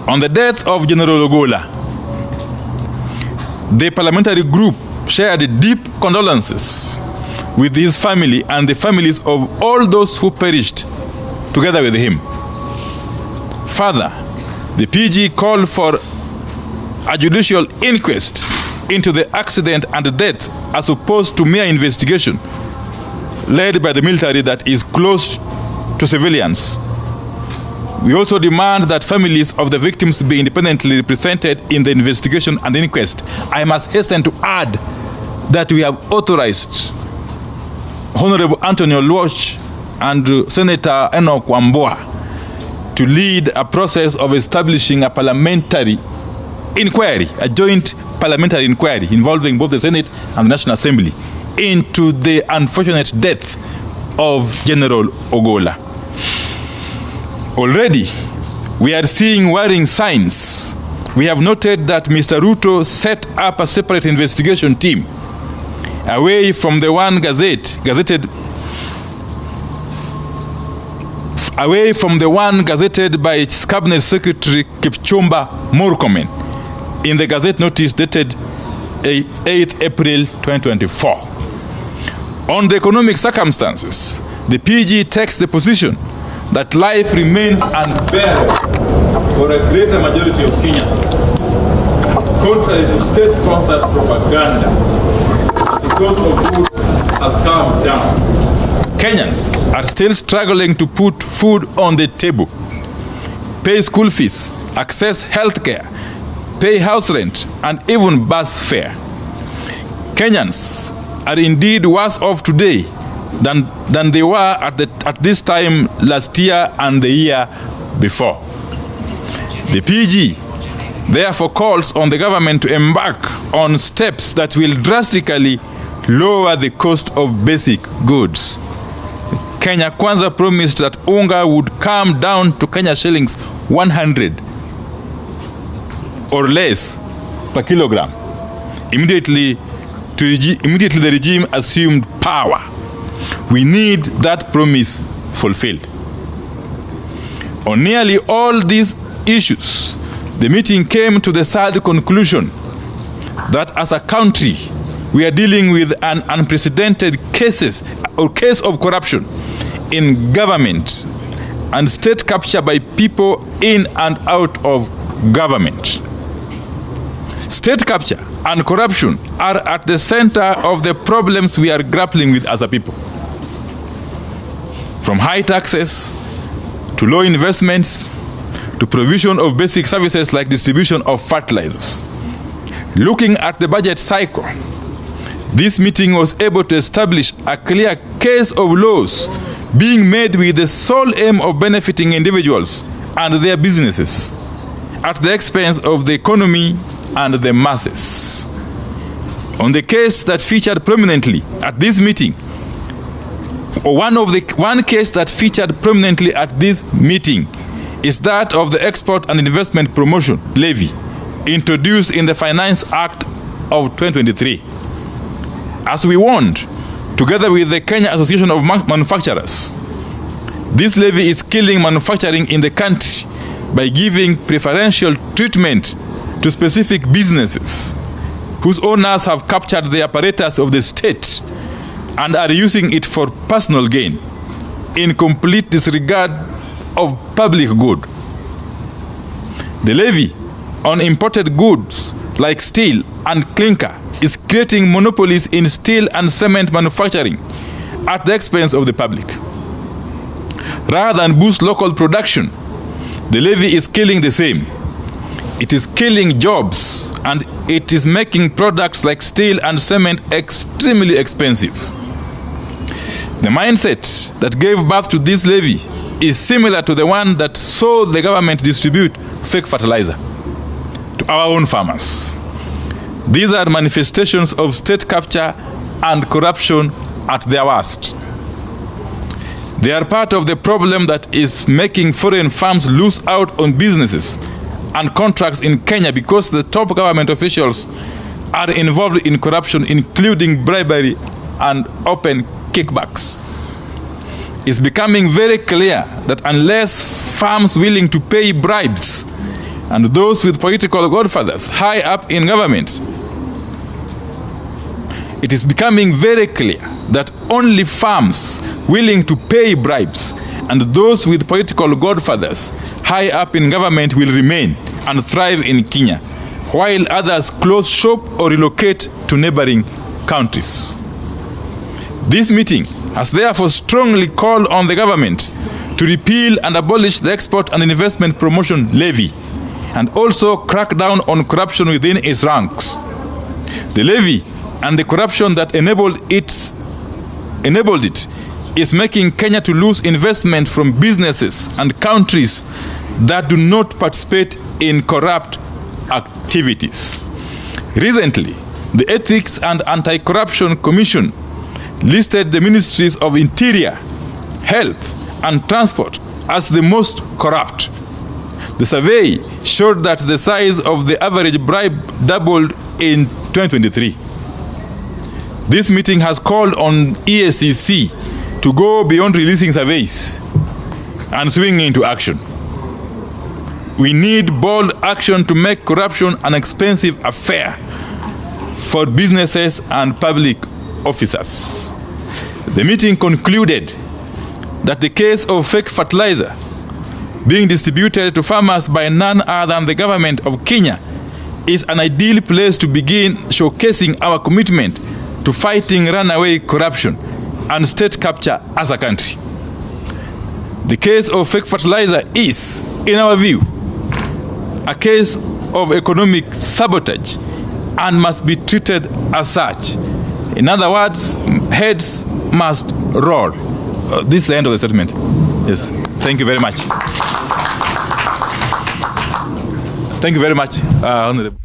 On the death of General Ogolla, the parliamentary group shared deep condolences with his family and the families of all those who perished together with him. Further, the PG called for a judicial inquest into the accident and death as opposed to mere investigation led by the military that is close to civilians. We also demand that families of the victims be independently represented in the investigation and inquest. I must hasten to add that we have authorized Honorable Anthony Oluoch and Senator Enoch Wamboa to lead a process of establishing a parliamentary inquiry, a joint parliamentary inquiry involving both the Senate and the National Assembly into the unfortunate death of General Ogolla. Already, we are seeing worrying signs. We have noted that Mr. Ruto set up a separate investigation team away from the one gazetted by its Cabinet Secretary Kipchumba Murkomen in the Gazette notice dated 8th April 2024. On the economic circumstances, the PG takes the position that life remains unbearable for a greater majority of Kenyans, contrary to state-sponsored propaganda. The cost of goods has come down. Kenyans are still struggling to put food on the table, pay school fees, access health care, pay house rent, and even bus fare. Kenyans are indeed worse off today than they were at this time last year and the year before. The PG therefore calls on the government to embark on steps that will drastically lower the cost of basic goods. Kenya Kwanza promised that unga would come down to Kenya shillings 100 or less per kilogram. Immediately the regime assumed power. We need that promise fulfilled. On nearly all these issues, the meeting came to the sad conclusion that as a country, we are dealing with an unprecedented case of corruption in government and state capture by people in and out of government. State capture and corruption are at the center of the problems we are grappling with as a people. From high taxes to low investments to provision of basic services like distribution of fertilizers. Looking at the budget cycle, this meeting was able to establish a clear case of laws being made with the sole aim of benefiting individuals and their businesses at the expense of the economy and the masses. On the case that featured prominently at this meeting, one case that featured prominently at this meeting is that of the Export and Investment Promotion Levy, introduced in the Finance Act of 2023. As we warned, together with the Kenya Association of Manufacturers, this levy is killing manufacturing in the country by giving preferential treatment to specific businesses whose owners have captured the apparatus of the state and are using it for personal gain in complete disregard of public good. The levy on imported goods like steel and clinker is creating monopolies in steel and cement manufacturing at the expense of the public. Rather than boost local production, the levy is killing the same. It is killing jobs and it is making products like steel and cement extremely expensive. The mindset that gave birth to this levy is similar to the one that saw the government distribute fake fertilizer to our own farmers. These are manifestations of state capture and corruption at their worst. They are part of the problem that is making foreign firms lose out on businesses and contracts in Kenya because the top government officials are involved in corruption, including bribery and open kickbacks. It's becoming very clear that unless firms willing to pay bribes and those with political godfathers high up in government. It is becoming very clear that only firms willing to pay bribes and those with political godfathers high up in government will remain and thrive in Kenya, while others close shop or relocate to neighboring countries. This meeting has therefore strongly called on the government to repeal and abolish the Export and Investment Promotion Levy and also crack down on corruption within its ranks. The levy and the corruption that enabled it is making Kenya to lose investment from businesses and countries that do not participate in corrupt activities. Recently, the Ethics and Anti-Corruption Commission listed the ministries of Interior, Health, and Transport as the most corrupt. The survey showed that the size of the average bribe doubled in 2023. This meeting has called on EACC to go beyond releasing surveys and swing into action. We need bold action to make corruption an expensive affair for businesses and public officers. The meeting concluded that the case of fake fertilizer being distributed to farmers by none other than the government of Kenya is an ideal place to begin showcasing our commitment to fighting runaway corruption and state capture as a country. The case of fake fertilizer is, in our view, a case of economic sabotage and must be treated as such. In other words, heads must roll. This is the end of the statement. Yes. Thank you very much. Thank you very much, Honorable.